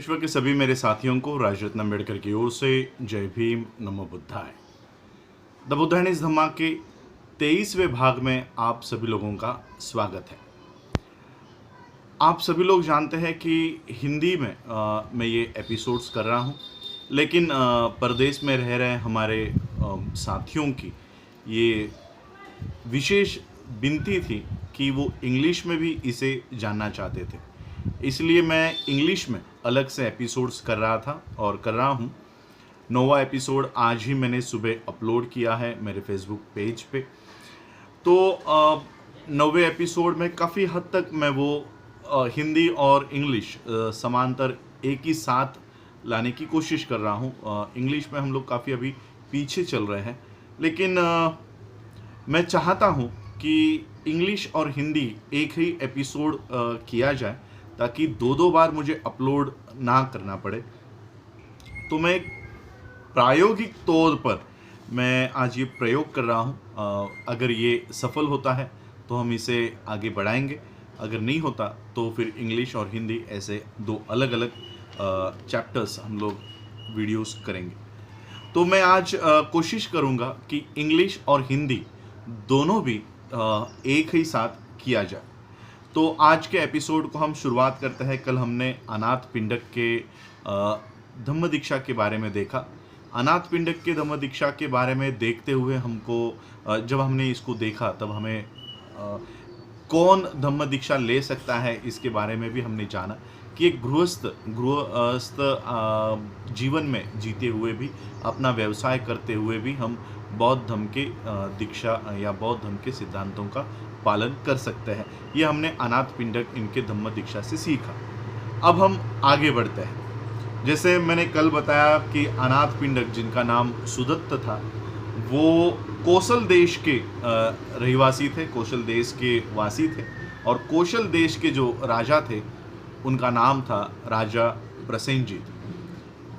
विश्व के सभी मेरे साथियों को राजरत्न अम्बेडकर की ओर से जय भीम, नमो बुद्धाय। द बुद्धाइज धम्मा के 23वें भाग में आप सभी लोगों का स्वागत है। आप सभी लोग जानते हैं कि हिंदी में मैं ये एपिसोड्स कर रहा हूँ, लेकिन परदेश में रह रहे हमारे साथियों की ये विशेष विनती थी कि वो इंग्लिश में भी इसे जानना चाहते थे, इसलिए मैं इंग्लिश में अलग से एपिसोड्स कर रहा था और कर रहा हूँ। 9वां एपिसोड आज ही मैंने सुबह अपलोड किया है मेरे फेसबुक पेज पे। तो 9वें एपिसोड में काफ़ी हद तक मैं वो हिंदी और इंग्लिश समांतर एक ही साथ लाने की कोशिश कर रहा हूँ। इंग्लिश में हम लोग काफ़ी अभी पीछे चल रहे हैं, लेकिन मैं चाहता हूँ कि इंग्लिश और हिंदी एक ही एपिसोड किया जाए, ताकि दो बार मुझे अपलोड ना करना पड़े। तो मैं प्रायोगिक तौर पर मैं आज ये प्रयोग कर रहा हूँ। अगर ये सफल होता है तो हम इसे आगे बढ़ाएंगे, अगर नहीं होता तो फिर इंग्लिश और हिंदी ऐसे दो अलग अलग चैप्टर्स हम लोग वीडियोस करेंगे। तो मैं आज कोशिश करूँगा कि इंग्लिश और हिंदी दोनों भी एक ही साथ किया जाए। तो आज के एपिसोड को हम शुरुआत करते हैं। कल हमने अनाथ पिंडक के धम्म दीक्षा के बारे में देखा। अनाथ पिंडक के धम्म दीक्षा के बारे में देखते हुए हमको जब हमने इसको देखा तब हमें कौन धम्म दीक्षा ले सकता है इसके बारे में भी हमने जाना कि एक गृहस्थ जीवन में जीते हुए भी, अपना व्यवसाय करते हुए भी हम बौद्ध धर्म के दीक्षा या बौद्ध धर्म के सिद्धांतों का पालन कर सकते हैं। ये हमने अनाथ पिंडक इनके धम्म दीक्षा से सीखा। अब हम आगे बढ़ते हैं। जैसे मैंने कल बताया कि अनाथ पिंडक, जिनका नाम सुदत्त था, वो कौशल देश के रहिवासी थे, कौशल देश के वासी थे। और कौशल देश के जो राजा थे उनका नाम था राजा प्रसेनजीत।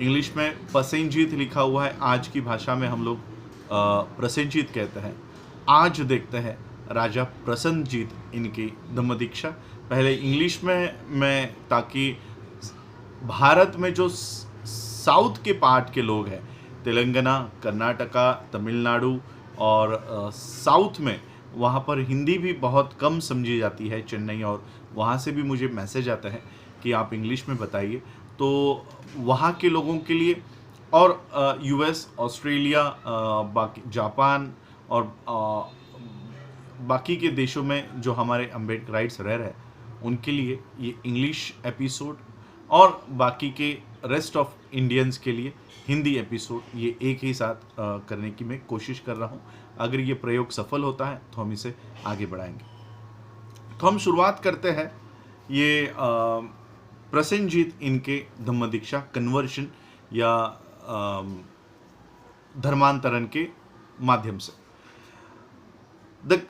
इंग्लिश में प्रसेनजीत लिखा हुआ है, आज की भाषा में हम लोग प्रसेनजीत कहते हैं। आज देखते हैं राजा प्रसन्नजीत इनकी धम्म दीक्षा। पहले इंग्लिश में मैं, ताकि भारत में जो साउथ के पार्ट के लोग हैं, तेलंगाना, कर्नाटका, तमिलनाडु और साउथ में, वहाँ पर हिंदी भी बहुत कम समझी जाती है, चेन्नई, और वहाँ से भी मुझे मैसेज आता है कि आप इंग्लिश में बताइए। तो वहाँ के लोगों के लिए और यूएस, ऑस्ट्रेलिया, बाकी जापान और बाकी के देशों में जो हमारे अम्बेडकराइट्स रह रहे हैं उनके लिए ये इंग्लिश एपिसोड, और बाकी के रेस्ट ऑफ इंडियंस के लिए हिंदी एपिसोड, ये एक ही साथ करने की मैं कोशिश कर रहा हूँ। अगर ये प्रयोग सफल होता है तो हम इसे आगे बढ़ाएंगे। तो हम शुरुआत करते हैं ये प्रसेनजीत इनके धम्म दीक्षा, कन्वर्शन या धर्मांतरण के माध्यम से। The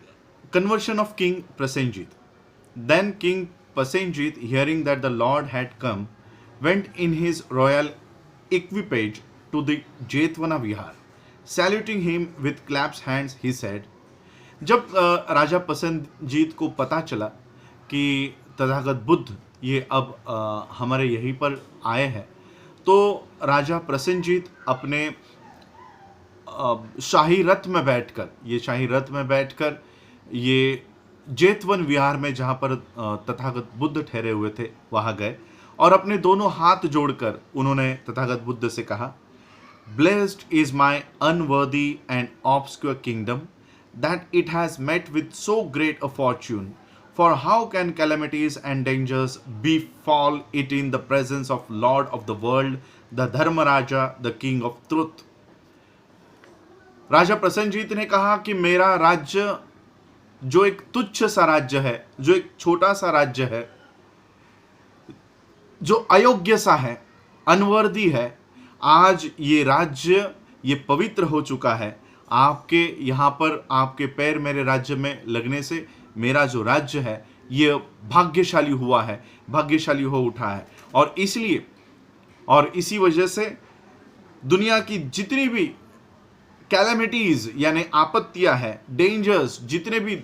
conversion of King Prasenjit. Then King Prasenjit, hearing that the Lord had come, went in his royal equipage to the Jetwana Vihar. Saluting him with clapped hands, he said, जब राजा प्रसेनजीत को पता चला कि तथागत बुद्ध ये अब हमारे यहीं पर आए हैं, तो राजा प्रसेनजीत अपने शाही रथ में बैठकर ये जेतवन विहार में, जहाँ पर तथागत बुद्ध ठहरे हुए थे, वहाँ गए और अपने दोनों हाथ जोड़कर उन्होंने तथागत बुद्ध से कहा, blessed is my unworthy and obscure kingdom that it has met with so great a fortune, for how can calamities and dangers befall it in the presence of lord of the world, the Dharmaraja, the king of truth. राजा प्रसेनजीत ने कहा कि मेरा राज्य, जो एक तुच्छ सा राज्य है, जो एक छोटा सा राज्य है, जो अयोग्य सा है, अनवर्दी है, आज ये राज्य ये पवित्र हो चुका है। आपके यहाँ पर आपके पैर मेरे राज्य में लगने से मेरा जो राज्य है ये भाग्यशाली हुआ है, भाग्यशाली हो उठा है। और इसलिए और इसी वजह से दुनिया की जितनी भी कैलेमिटीज यानी आपत्तियां है, डेंजर्स, जितने भी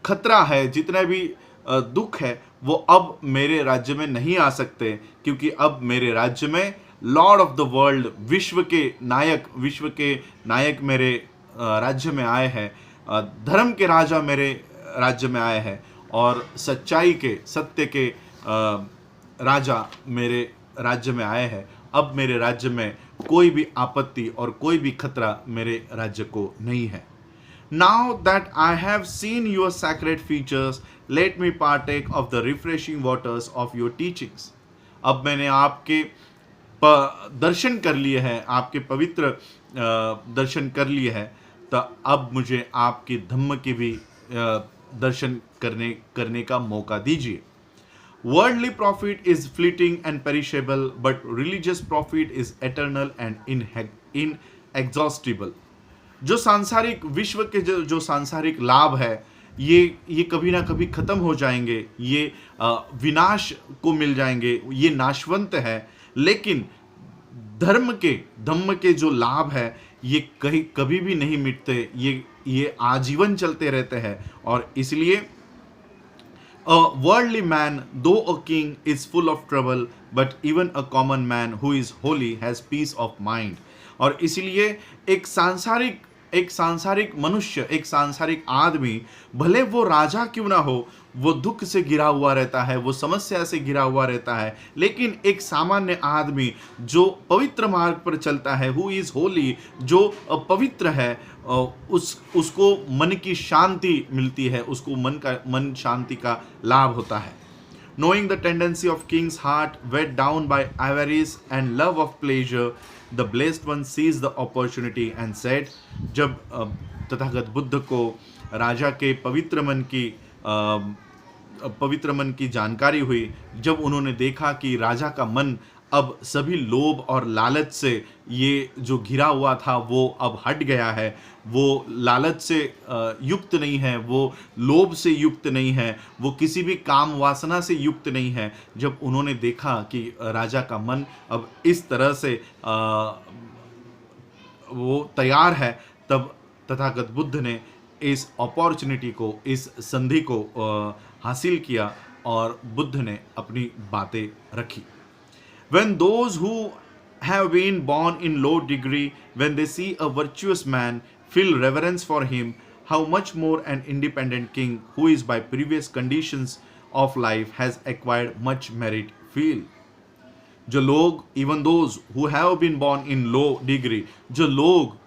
खतरा है, जितने भी दुख है, वो अब मेरे राज्य में नहीं आ सकते, क्योंकि अब मेरे राज्य में लॉर्ड ऑफ द वर्ल्ड, विश्व के नायक मेरे राज्य में आए हैं। धर्म के राजा मेरे राज्य में आए हैं और सच्चाई के, सत्य के राजा मेरे राज्य में आए हैं। अब मेरे राज्य में कोई भी आपत्ति और कोई भी खतरा मेरे राज्य को नहीं है। Now that I have seen your sacred features, let me partake of the refreshing waters of your teachings. अब मैंने आपके दर्शन कर लिए हैं, आपके पवित्र दर्शन कर लिए हैं, तो अब मुझे आपके धम्म के भी दर्शन करने का मौका दीजिए। Worldly profit is fleeting and perishable, but religious profit is eternal and inexhaustible. जो सांसारिक विश्व के जो सांसारिक लाभ है, ये कभी ना कभी खत्म हो जाएंगे, ये विनाश को मिल जाएंगे, ये नाशवंत है। लेकिन धम्म के जो लाभ है, ये कभी भी नहीं मिटते, ये आजीवन चलते रहते हैं। और इसलिए a worldly man, though a king, is full of trouble, but even a common man who is holy has peace of mind. और इसलिए एक सांसारिक मनुष्य, एक सांसारिक आदमी, भले वो राजा क्यों ना हो, वो दुख से घिरा हुआ रहता है, वो समस्या से घिरा हुआ रहता है। लेकिन एक सामान्य आदमी जो पवित्र मार्ग पर चलता है, हु इज होली, जो पवित्र है, उसको मन की शांति मिलती है, उसको मन शांति का लाभ होता है। Knowing the tendency of king's heart, weighed down by avarice and love of pleasure, the blessed one seized the opportunity and said, जब तथागत बुद्ध को राजा के पवित्र मन की जानकारी हुई, जब उन्होंने देखा कि राजा का मन अब सभी लोभ और लालच से ये जो घिरा हुआ था वो अब हट गया है, वो लालच से युक्त नहीं है, वो लोभ से युक्त नहीं है, वो किसी भी काम वासना से युक्त नहीं है। जब उन्होंने देखा कि राजा का मन अब इस तरह से वो तैयार है, तब तथागत बुद्ध ने इस अपॉर्चुनिटी को, इस संधि को हासिल किया और बुद्ध ने अपनी बातें रखी। When those who have been born in low degree, when they see a virtuous man, feel reverence for him, how much more an independent king who is by previous conditions of life has acquired much merit feel. जो लोग, even those who have been born in low degree, जो लोग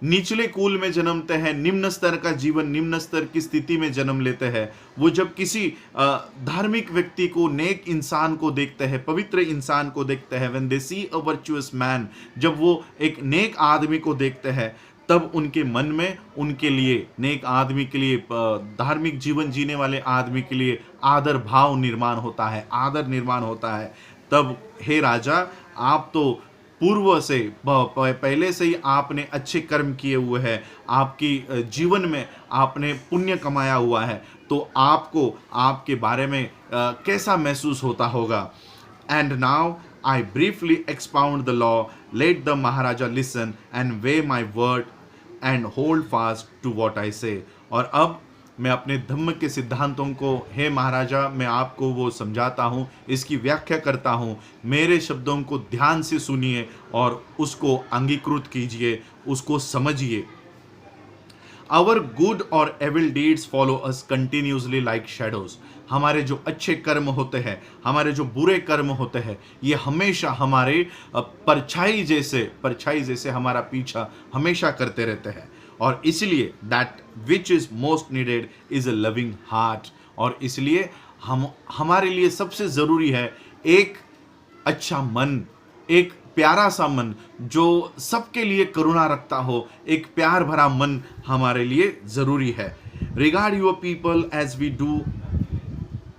निचले कुल में जन्मते हैं, निम्न स्तर का जीवन, निम्न स्तर की स्थिति में जन्म लेते हैं, वो जब किसी धार्मिक व्यक्ति को, नेक इंसान को देखते हैं, पवित्र इंसान को देखते हैं, when they see a virtuous man, जब वो एक नेक आदमी को देखते हैं, तब उनके मन में उनके लिए, नेक आदमी के लिए, धार्मिक जीवन जीने वाले आदमी के लिए आदर भाव निर्माण होता है, आदर निर्माण होता है। तब हे राजा, आप तो पूर्व से, पहले से ही आपने अच्छे कर्म किए हुए हैं, आपकी जीवन में आपने पुण्य कमाया हुआ है, तो आपको आपके बारे में कैसा महसूस होता होगा। And now I briefly expound the law, let the maharaja listen and weigh my word and hold fast to what I say. और अब मैं अपने धम्म के सिद्धांतों को, हे महाराजा, मैं आपको वो समझाता हूँ, इसकी व्याख्या करता हूँ। मेरे शब्दों को ध्यान से सुनिए और उसको अंगीकृत कीजिए, उसको समझिए। Our good or evil deeds follow us continuously like shadows. हमारे जो अच्छे कर्म होते हैं, हमारे जो बुरे कर्म होते हैं, ये हमेशा हमारे परछाई जैसे हमारा पीछा हमेशा करते रहते हैं। और इसलिए that which is most needed is a loving heart. और इसलिए हमारे लिए सबसे ज़रूरी है एक अच्छा मन, एक प्यारा सा मन जो सबके लिए करुणा रखता हो, एक प्यार भरा मन हमारे लिए ज़रूरी है। Regard your people as we do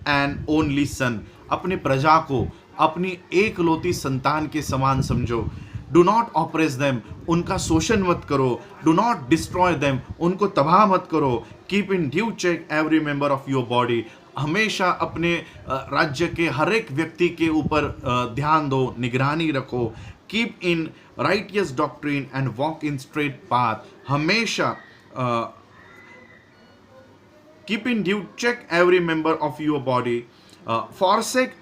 an only son. अपने प्रजा को अपनी एकलौती संतान के समान समझो। डू नॉट ऑपरेस देम, उनका शोषण मत करो। डू नॉट डिस्ट्रॉय देम, उनको तबाह मत करो। Keep in due check every member of your body, हमेशा अपने राज्य के हर एक व्यक्ति के ऊपर ध्यान दो, निगरानी रखो। Keep in righteous doctrine and walk in straight path, हमेशा keep in due check every member of your body forsake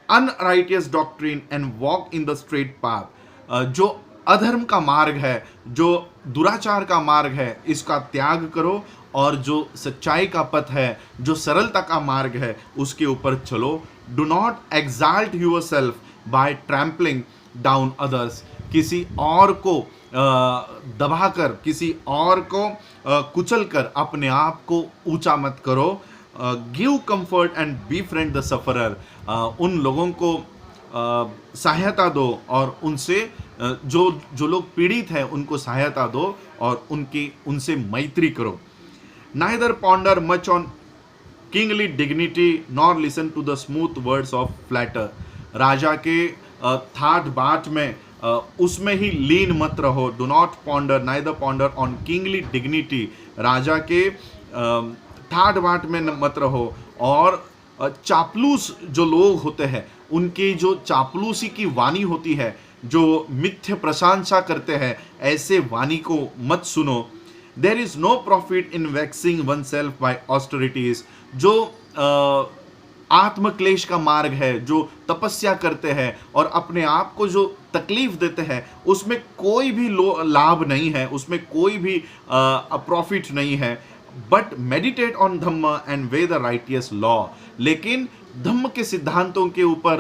unrighteous doctrine and walk in the straight path. जो अधर्म का मार्ग है, जो दुराचार का मार्ग है, इसका त्याग करो और जो सच्चाई का पथ है, जो सरलता का मार्ग है, उसके ऊपर चलो. Do not exalt yourself by trampling down others. किसी और को दबाकर, किसी और को कुचल कर अपने आप को ऊंचा मत करो. Give comfort and be friend the sufferer. उन लोगों को सहायता दो और उनसे जो लोग पीड़ित हैं उनको सहायता दो और उनसे मैत्री करो. Neither ponder much on kingly dignity nor listen to the smooth words of flatter. राजा के ठाठ बाट में उसमें ही लीन मत रहो. Do not ponder, neither ponder on kingly dignity. राजा के ठाठ बाट में मत रहो. और चापलूस जो लोग होते हैं उनकी जो चापलूसी की वाणी होती है, जो मिथ्य प्रशंसा करते हैं, ऐसे वाणी को मत सुनो. There is no profit in vexing oneself by austerities. जो आत्मक्लेश का मार्ग है, जो तपस्या करते हैं और अपने आप को जो तकलीफ देते हैं, उसमें कोई भी लाभ नहीं है, उसमें कोई भी प्रॉफिट नहीं है. But meditate on Dhamma and way the righteous law. लेकिन धम्म के सिद्धांतों के ऊपर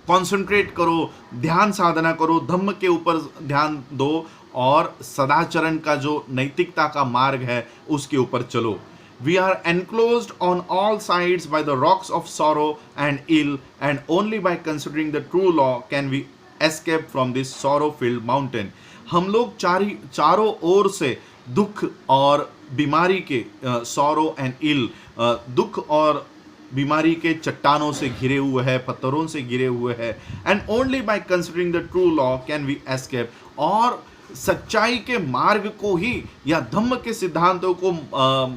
कॉन्सेंट्रेट करो, ध्यान साधना करो, धम्म के ऊपर ध्यान दो और सदाचरण का जो नैतिकता का मार्ग है उसके ऊपर चलो. We are enclosed on all sides by the rocks of sorrow and ill, and only by considering the true law can we escape from this sorrow-filled mountain. हम लोग चारों ओर से दुख और बीमारी के sorrow and ill, दुख और बीमारी के चट्टानों से घिरे हुए हैं, पत्थरों से घिरे हुए हैं. And only by considering the true law can we escape. और सच्चाई के मार्ग को ही या धम्म के सिद्धांतों को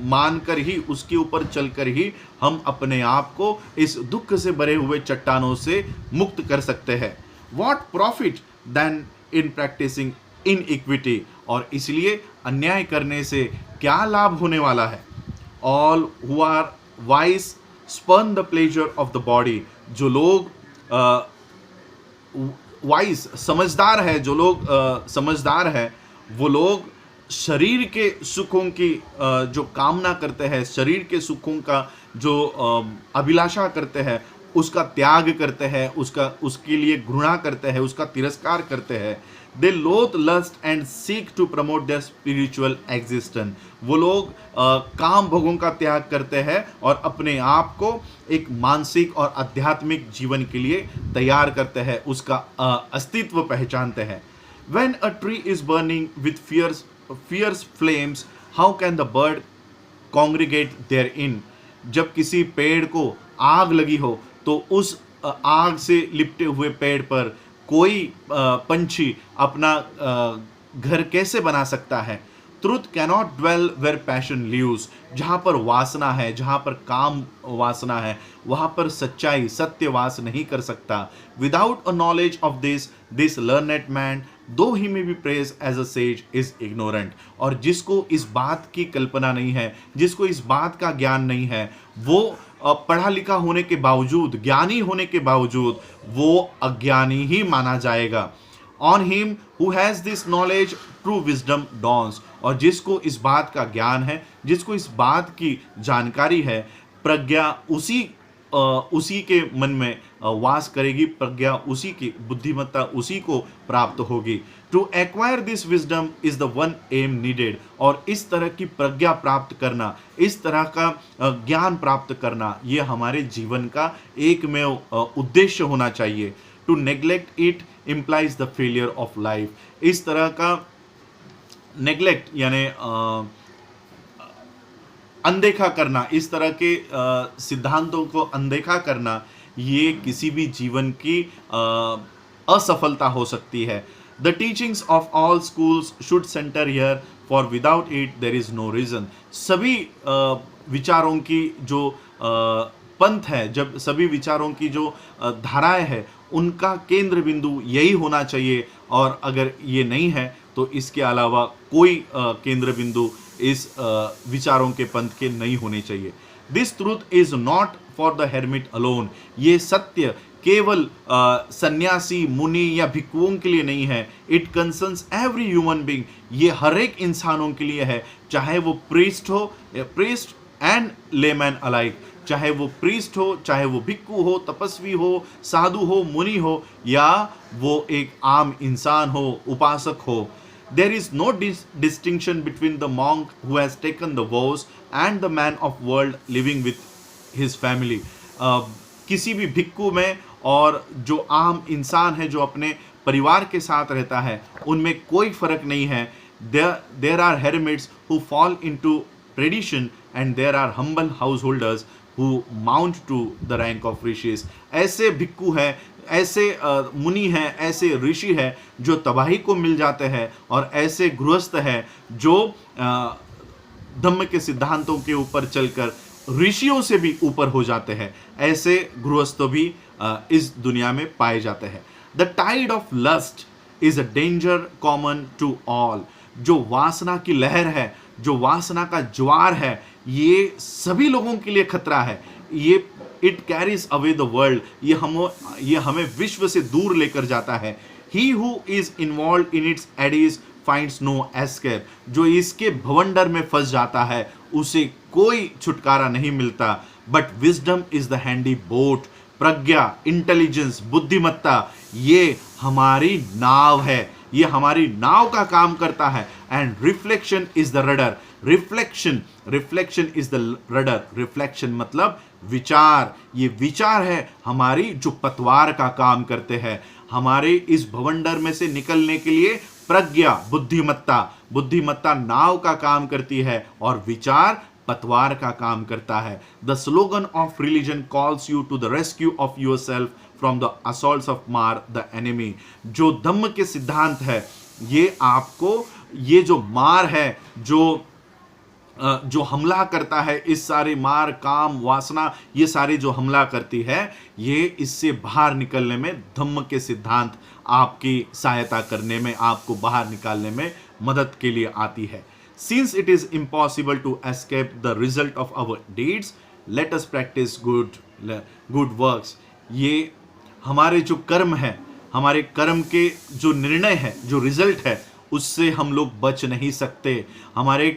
मानकर ही, उसके ऊपर चलकर ही हम अपने आप को इस दुख से भरे हुए चट्टानों से मुक्त कर सकते हैं. What profit then in practicing inequity. और इसलिए अन्याय करने से क्या लाभ होने वाला है. All who are wise spurn the pleasure of the body. जो लोग वाइज समझदार है, जो लोग समझदार है, वो लोग शरीर के सुखों की जो कामना करते हैं, शरीर के सुखों का जो अभिलाषा करते हैं, उसका त्याग करते हैं, उसके लिए घृणा करते हैं, उसका तिरस्कार करते हैं. They loathe lust and seek to promote their spiritual existence. वो लोग काम भोगों का त्याग करते हैं और अपने आप को एक मानसिक और आध्यात्मिक जीवन के लिए तैयार करते हैं, उसका अस्तित्व पहचानते हैं. When a tree is burning with fierce flames, how can the bird congregate therein? जब किसी पेड़ को आग लगी हो तो उस आग से लिपटे हुए पेड़ पर कोई पंछी अपना घर कैसे बना सकता है. Truth cannot dwell where passion lives. जहाँ पर वासना है, जहाँ पर काम वासना है, वहाँ पर सच्चाई, सत्य वास नहीं कर सकता. Without a knowledge of this learned man though he may be praised as a sage is ignorant. और जिसको इस बात की कल्पना नहीं है, जिसको इस बात का ज्ञान नहीं है, वो पढ़ा लिखा होने के बावजूद, ज्ञानी होने के बावजूद वो अज्ञानी ही माना जाएगा. On him who has this knowledge true wisdom dawns. और जिसको इस बात का ज्ञान है, जिसको इस बात की जानकारी है, प्रज्ञा उसी के मन में वास करेगी, प्रज्ञा उसी की, बुद्धिमत्ता उसी को प्राप्त होगी. To acquire this wisdom is the one aim needed. और इस तरह की प्रज्ञा प्राप्त करना, इस तरह का ज्ञान प्राप्त करना, ये हमारे जीवन का एकमेव उद्देश्य होना चाहिए. To neglect it implies the failure of life. इस तरह का नेग्लेक्ट यानी अनदेखा करना, इस तरह के सिद्धांतों को अनदेखा करना, ये किसी भी जीवन की असफलता हो सकती है. The teachings of all schools should centre here, for without it there is no reason. सभी विचारों की जो पंथ है, जब सभी विचारों की जो धाराएं है, उनका केंद्र बिंदु यही होना चाहिए. और अगर ये नहीं है तो इसके अलावा कोई केंद्र बिंदु इस विचारों के पंथ के नहीं होने चाहिए. This truth is not for the hermit alone. ये सत्य केवल सन्यासी, मुनि या भिक्षुओं के लिए नहीं है। It concerns every human being. ये हर एक इंसानों के लिए है, चाहे वो प्रीस्ट एंड लेमैन अलाइक, चाहे वो प्रीस्ट हो, चाहे वो भिक्षु हो, तपस्वी हो, साधु हो, मुनि हो, या वो एक आम इंसान हो, उपासक हो। There is no distinction between the monk who has taken the vows and the man of world living with his family. किसी भी भिक्षु में और जो आम इंसान है जो अपने परिवार के साथ रहता है, उनमें कोई फर्क नहीं है। There are hermits who fall into tradition and there are humble householders who mount to the rank of rishis. ऐसे भिक्षु हैं, ऐसे मुनि हैं, ऐसे ऋषि हैं जो तबाही को मिल जाते हैं, और ऐसे गृहस्थ हैं जो धम्म के सिद्धांतों के ऊपर चलकर ऋषियों से भी ऊपर हो जाते हैं। ऐसे गृहस्थ भी इस दुनिया में पाए जाते हैं। The tide of lust is a danger common to all. जो वासना की लहर है, जो वासना का ज्वार है, ये सभी लोगों के लिए खतरा है। ये it carries away the world. ये हमें विश्व से दूर लेकर जाता है। He who is involve in its eddies finds no escape. जो इसके भवंडर में फंस जाता है उसे कोई छुटकारा नहीं मिलता। But wisdom is the handy boat. Pragya, intelligence, बुद्धिमत्ता, ये हमारी नाव है, ये हमारी नाव का काम करता है। And reflection is the rudder. Reflection is the rudder. Reflection मतलब विचार। ये विचार है हमारी जो पतवार का काम करते हैं। हमारे इस भवंडर में से निकलने के लिए प्रज्ञा, बुद्धिमत्ता नाव का काम करती है और विचार पतवार का काम करता है। The slogan of religion calls you to the rescue of yourself from the assaults of Mara the enemy. जो धम्म के सिद्धांत है, ये आपको ये जो मार है, जो हमला करता है, इस सारे मार, काम, वासना, ये सारे जो हमला करती है, ये इससे बाहर निकलने में धम्म के सिद्धांत आपकी सहायता करने में, आपको बाहर निकालने में मदद के लिए आती है। Since it is impossible to escape the result of our deeds, let us practice good works. ये हमारे जो कर्म है, हमारे कर्म के जो निर्णय है, जो रिजल्ट है, उससे हम लोग बच नहीं सकते। हमारे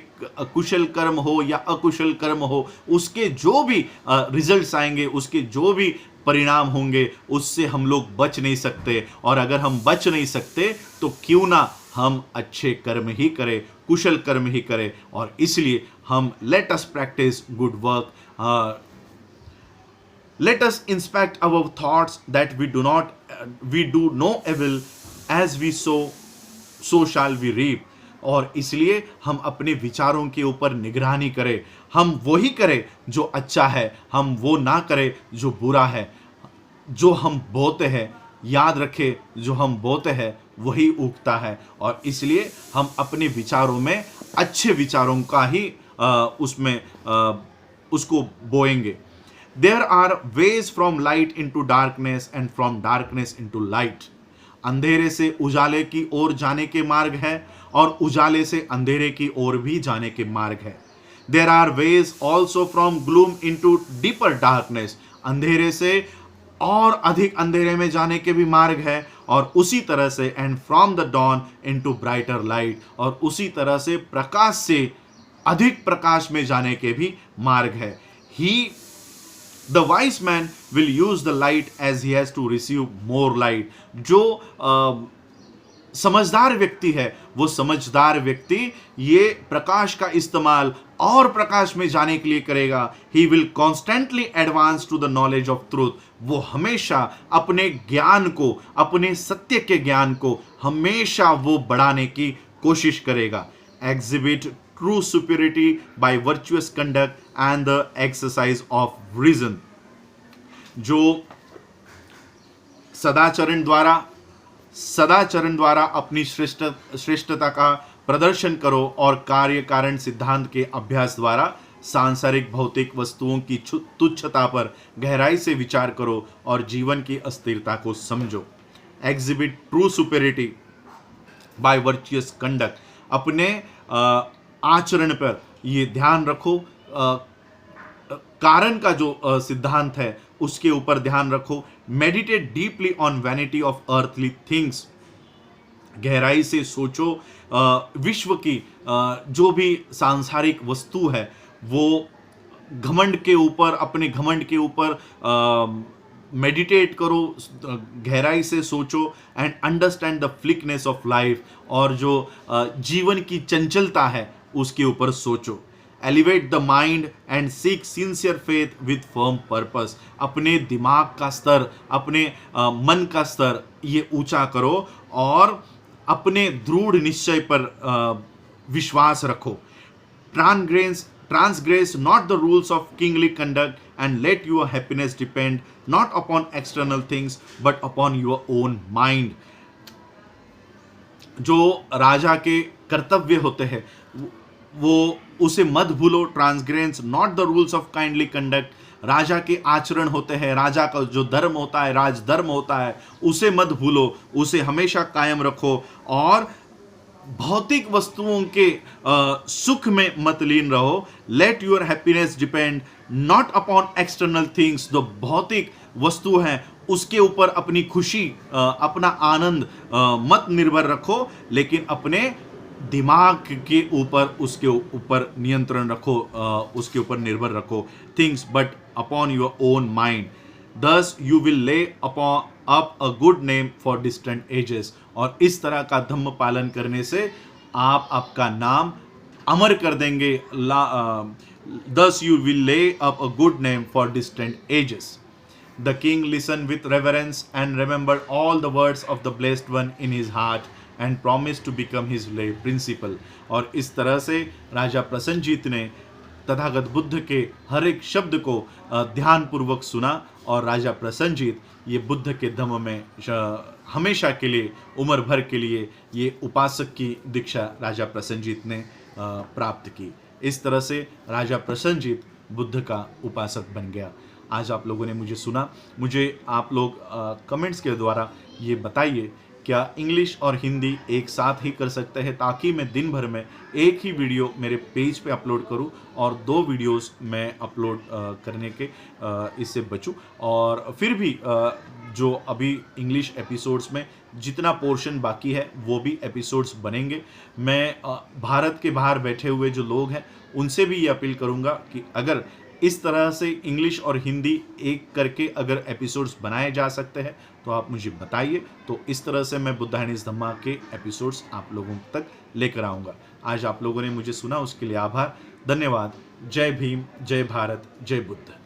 कुशल कर्म हो या अकुशल कर्म हो, उसके जो भी रिजल्ट्स आएंगे, उसके जो भी परिणाम होंगे, उससे हम लोग बच नहीं सकते। और अगर हम बच नहीं सकते तो क्यों ना हम अच्छे कर्म ही करें, कुशल कर्म ही करें। और इसलिए हम let us practice good work. Let us inspect our thoughts that we do no evil as we sow shall we reap. और इसलिए हम अपने विचारों के ऊपर निगरानी करें। हम वही करें जो अच्छा है, हम वो ना करें जो बुरा है। जो हम बोते हैं, याद रखें, जो हम बोते हैं वही उगता है। और इसलिए हम अपने विचारों में अच्छे विचारों का ही उसको बोएंगे। There are ways from light into darkness and from darkness into light. अंधेरे से उजाले की ओर जाने के मार्ग है और उजाले से अंधेरे की ओर भी जाने के मार्ग है। There are ways also from gloom into deeper darkness. अंधेरे से और अधिक अंधेरे में जाने के भी मार्ग है। और उसी तरह से and from the dawn into brighter light. और उसी तरह से प्रकाश से अधिक प्रकाश में जाने के भी मार्ग है। He the wise man will use the light as he has to receive more light. जो समझदार व्यक्ति है, वो समझदार व्यक्ति ये प्रकाश का इस्तेमाल और प्रकाश में जाने के लिए करेगा। He will constantly advance to the knowledge of truth. वो हमेशा अपने ज्ञान को, अपने सत्य के ज्ञान को हमेशा वो बढ़ाने की कोशिश करेगा। Exhibit true superiority by virtuous conduct and the exercise of reason. जो सदाचरण द्वारा अपनी श्रेष्ठता का प्रदर्शन करो और कार्य कारण सिद्धांत के अभ्यास द्वारा सांसारिक भौतिक वस्तुओं की तुच्छता पर गहराई से विचार करो और जीवन की अस्थिरता को समझो। Exhibit true superiority by virtuous conduct. अपने आचरण पर ये ध्यान रखो, कारण का जो सिद्धांत है उसके ऊपर ध्यान रखो। Meditate deeply on vanity of earthly things, गहराई से सोचो विश्व की जो भी सांसारिक वस्तु है वो घमंड के ऊपर, अपने घमंड के ऊपर मेडिटेट करो, गहराई से सोचो and understand the fickleness of life, और जो जीवन की चंचलता है उसके ऊपर सोचो। Elevate the mind and seek sincere faith with firm purpose, अपने दिमाग का स्तर, अपने मन का स्तर ये ऊंचा करो और अपने दृढ़ निश्चय पर विश्वास रखो। Transgress not the rules of kingly conduct, and let your happiness depend not upon external things but upon your own mind. जो राजा के कर्तव्य होते हैं वो उसे मत भूलो। Transgress not the rules of kindly conduct, राजा के आचरण होते हैं, राजा का जो धर्म होता है, राज धर्म होता है, उसे मत भूलो, उसे हमेशा कायम रखो और भौतिक वस्तुओं के सुख में मत लीन रहो। Let your happiness depend not upon external things, जो भौतिक वस्तु है उसके ऊपर अपनी खुशी, अपना आनंद मत निर्भर रखो, लेकिन अपने दिमाग के ऊपर, उसके ऊपर नियंत्रण रखो, उसके ऊपर निर्भर रखो। Things but upon your own mind, thus you will lay upon up a good name for distant ages. और इस तरह का धम्म पालन करने से आप आपका नाम अमर कर देंगे। Thus you will lay up a good name for distant ages. The king listen with reverence and remember all the words of the blessed one in his heart and promise to become his lay principal. और इस तरह से राजा प्रसन्नजीत ने तथागत बुद्ध के हर एक शब्द को ध्यानपूर्वक सुना, और राजा प्रसन्नजीत ये बुद्ध के धम्म में हमेशा के लिए, उम्र भर के लिए ये उपासक की दीक्षा राजा प्रसन्नजीत ने प्राप्त की। इस तरह से राजा प्रसन्नजीत बुद्ध का उपासक बन गया। आज आप लोगों ने मुझे सुना, मुझे आप लोग कमेंट्स के द्वारा ये बताइए क्या इंग्लिश और हिंदी एक साथ ही कर सकते हैं, ताकि मैं दिन भर में एक ही वीडियो मेरे पेज पे अपलोड करूं और 2 वीडियोस मैं अपलोड करने के इससे बचूं। और फिर भी जो अभी इंग्लिश एपिसोड्स में जितना पोर्शन बाकी है वो भी एपिसोड्स बनेंगे। मैं भारत के बाहर बैठे हुए जो लोग हैं उनसे भी ये अपील करूँगा कि अगर इस तरह से इंग्लिश और हिंदी एक करके अगर एपिसोड्स बनाए जा सकते हैं तो आप मुझे बताइए, तो इस तरह से मैं बुद्धा एंड हिज धम्मा के एपिसोड्स आप लोगों तक लेकर आऊँगा। आज आप लोगों ने मुझे सुना उसके लिए आभार, धन्यवाद। जय भीम, जय भारत, जय बुद्ध।